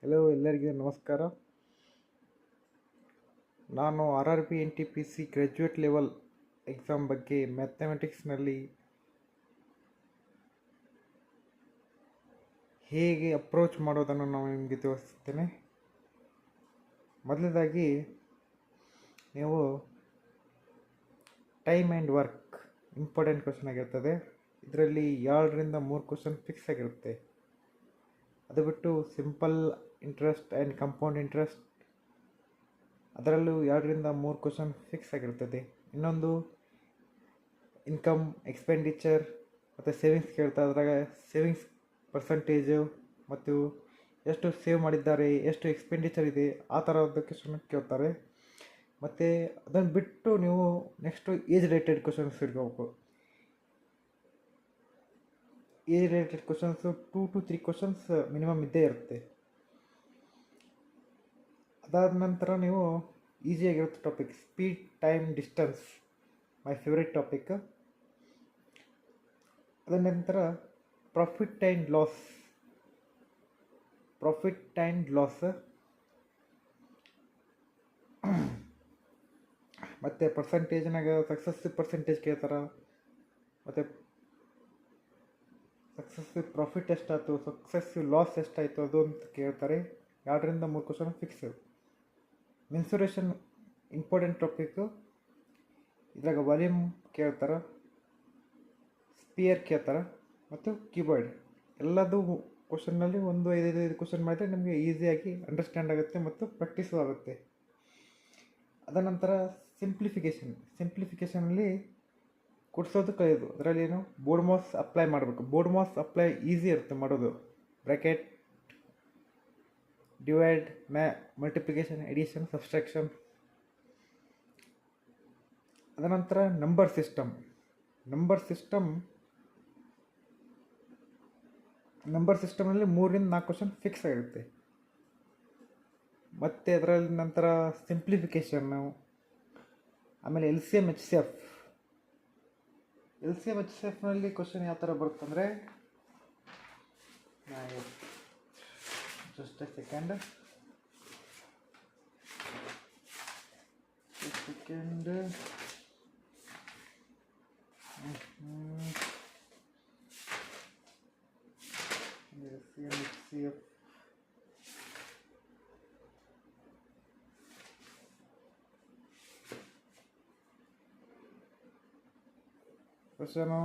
Hello, ಎಲ್ಲರಿಗೂ ನಮಸ್ಕಾರ. ನಾನು RRB NTPC graduate level exam ಬಗ್ಗೆ ಮ್ಯಾಥಮೆಟಿಕ್ಸ್ನಲ್ಲಿ ಹೇಗೆ ಅಪ್ರೋಚ್ ಮಾಡೋದನ್ನು ನಾನು ನಿಮಗೆ ತೋರಿಸ್ತೇನೆ. ಮೊದಲನೇದಾಗಿ ನೀವು time and work important question ಆಗಿರ್ತದೆ. ಇದರಲ್ಲಿ 2ರಿಂದ 3 ಕ್ವಶನ್ ಫಿಕ್ಸ್ ಆಗಿರುತ್ತೆ. ಅದು ಬಿಟ್ಟು simple interest and compound interest, ಅದರಲ್ಲೂ 2ರಿಂದ 3 ಕ್ವಶನ್ ಫಿಕ್ಸ್ ಆಗಿರ್ತದೆ. ಇನ್ನೊಂದು ಇನ್ಕಮ್, ಎಕ್ಸ್ಪೆಂಡಿಚರ್ ಮತ್ತು ಸೇವಿಂಗ್ಸ್ ಕೇಳ್ತಾ. ಅದ್ರಾಗ ಸೇವಿಂಗ್ಸ್ ಪರ್ಸಂಟೇಜು ಮತ್ತು ಎಷ್ಟು ಸೇವ್ ಮಾಡಿದ್ದಾರೆ, ಎಷ್ಟು ಎಕ್ಸ್ಪೆಂಡಿಚರ್ ಇದೆ, ಆ ಥರದ ಕ್ವಶನ್ ಕೇಳ್ತಾರೆ. ಮತ್ತು ಅದನ್ನು ಬಿಟ್ಟು ನೀವು ನೆಕ್ಸ್ಟು ಏಜ್ ರಿಲೇಟೆಡ್ ಕ್ವಶನ್ಸ್ ಇರಬೇಕು. Age related questions 2 to 3 questions minimum ಇದ್ದೇ ಇರುತ್ತೆ. ಅದಾದ ನಂತರ ನೀವು ಈಸಿಯಾಗಿರುತ್ತೆ topic speed, time, distance, my favourite topic. ಅದ ನಂತರ ಪ್ರಾಫಿಟ್ ಆ್ಯಂಡ್ ಲಾಸ್ ಮತ್ತು ಪರ್ಸಂಟೇಜ್ನಾಗ ಸಕ್ಸಸ್ಸಿವ್ ಪರ್ಸೆಂಟೇಜ್ ಕೇಳ್ತಾರೆ. ಮತ್ತು ಸಕ್ಸಸ್ಸಿವ್ ಪ್ರಾಫಿಟ್ ಎಷ್ಟಾಯ್ತು, ಸಕ್ಸಸ್ಸಿವ್ ಲಾಸ್ ಎಷ್ಟಾಯಿತು ಅದು ಅಂತ ಕೇಳ್ತಾರೆ. 2ರಿಂದ 3 question fix. Mensuration important topic. ಇದ್ರಾಗ ವಾಲ್ಯೂಮ್ ಕೇಳ್ತಾರೆ, ಸ್ಪಿಯರ್ ಕೇಳ್ತಾರೆ ಮತ್ತು ಕೀಬೋರ್ಡ್. ಎಲ್ಲದೂ ಕ್ವಶನ್ನಲ್ಲಿ 5 ಕ್ವಶನ್ ಮಾಡಿದರೆ ನಿಮಗೆ ಈಸಿಯಾಗಿ ಅಂಡರ್ಸ್ಟ್ಯಾಂಡ್ ಆಗುತ್ತೆ ಮತ್ತು ಪ್ರಾಕ್ಟೀಸು ಆಗುತ್ತೆ. ಅದ ನಂತರ ಸಿಂಪ್ಲಿಫಿಕೇಷನಲ್ಲಿ ಕೊಡಿಸೋದು ಕಲಿಯೋದು. ಅದರಲ್ಲಿ ಏನು ಬೋರ್ಡ್ ಮಾಸ್ ಅಪ್ಲೈ ಮಾಡಬೇಕು. ಬೋರ್ಡ್ ಮಾಸ್ ಅಪ್ಲೈ ಈಸಿ ಇರುತ್ತೆ ಮಾಡೋದು. Bracket, divide, multiplication, addition, subtraction. ಅದನಂತರ ನಂಬರ್ ಸಿಸ್ಟಮಲ್ಲಿ 3ರಿಂದ 4 ಕ್ವಶನ್ ಫಿಕ್ಸ್ ಆಗಿರುತ್ತೆ. ಮತ್ತು ಅದರಲ್ಲಿ ನಂತರ ಸಿಂಪ್ಲಿಫಿಕೇಷನ್ನು, ಆಮೇಲೆ LCM HCFನಲ್ಲಿ ಕ್ವಶನ್ ಯಾವ ಥರ ಬರುತ್ತಂದರೆ, just a second. LCM HCF question